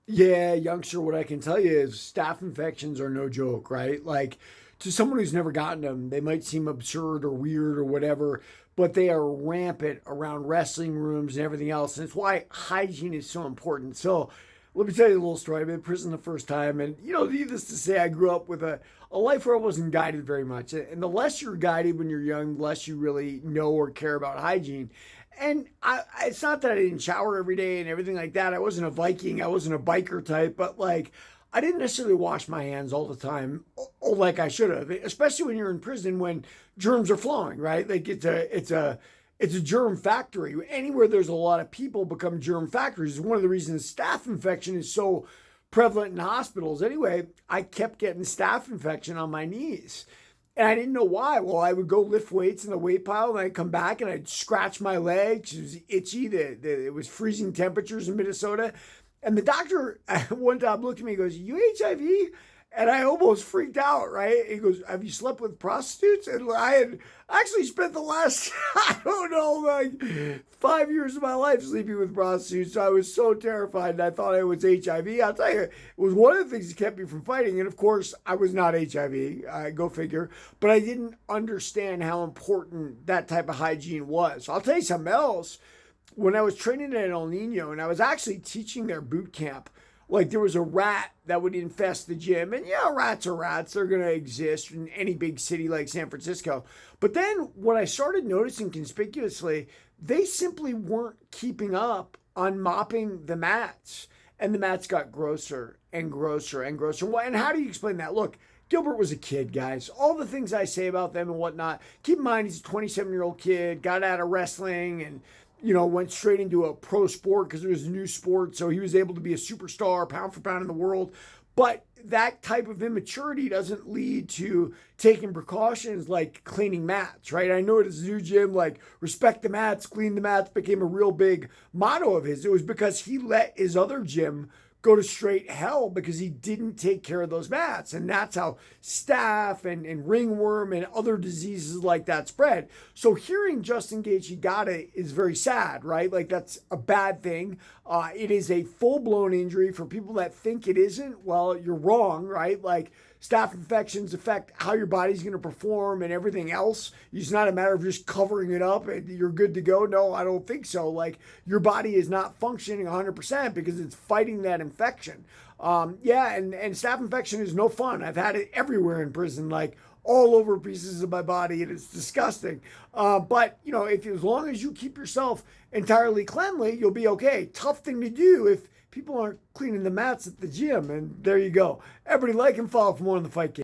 Yeah, youngster, what I can tell you is staph infections are no joke, right? Like to someone who's never gotten them, they might seem absurd or weird or whatever, but they are rampant around wrestling rooms and everything else. And it's why hygiene is so important. So let me tell you a little story. I've been in prison the first time. And, needless to say, I grew up with a life where I wasn't guided very much. And the less you're guided when you're young, the less you really know or care about hygiene. And it's not that I didn't shower every day and everything like that. I wasn't a Viking. I wasn't a biker type, but like I didn't necessarily wash my hands all the time, like I should have. Especially when you're in prison, when germs are flowing, right? Like it's a germ factory. Anywhere there's a lot of people become germ factories. It's one of the reasons staph infection is so prevalent in hospitals. Anyway, I kept getting staph infection on my knees. And I didn't know why. Well, I would go lift weights in the weight pile, and I'd come back and I'd scratch my legs. It was itchy. It was freezing temperatures in Minnesota. And the doctor one time looked at me and goes, "You HIV?" And I almost freaked out, right? He goes, "Have you slept with prostitutes?" And I had actually spent the last, I don't know, like 5 years of my life sleeping with prostitutes. So I was so terrified and I thought I was HIV. I'll tell you, it was one of the things that kept me from fighting. And of course, I was not HIV, go figure. But I didn't understand how important that type of hygiene was. So I'll tell you something else. When I was training at El Nino and I was actually teaching their boot camp, like there was a rat that would infest the gym. And yeah, rats are rats. They're going to exist in any big city like San Francisco. But then what I started noticing conspicuously, they simply weren't keeping up on mopping the mats. And the mats got grosser and grosser and grosser. And how do you explain that? Look, Gilbert was a kid, guys. All the things I say about them and whatnot, keep in mind he's a 27-year-old kid, got out of wrestling and went straight into a pro sport because it was a new sport. So he was able to be a superstar, pound for pound in the world. But that type of immaturity doesn't lead to taking precautions like cleaning mats, right? I know at his new gym, like respect the mats, clean the mats became a real big motto of his. It was because he let his other gym go to straight hell because he didn't take care of those mats. And that's how staph and ringworm and other diseases like that spread. So hearing Justin Gaethje got it is very sad, right? Like that's a bad thing. It is a full-blown injury. For people that think it isn't, well, you're wrong, right? Like staph infections affect how your body's going to perform and everything else. It's not a matter of just covering it up and you're good to go. No, I don't think so. Like your body is not functioning 100% because it's fighting that infection. Yeah, and staph infection is no fun. I've had it everywhere in prison, like all over pieces of my body, and it's disgusting. But if as long as you keep yourself entirely cleanly, you'll be okay. Tough thing to do if people aren't cleaning the mats at the gym. And there you go. Everybody like and follow for more on the Fight Game.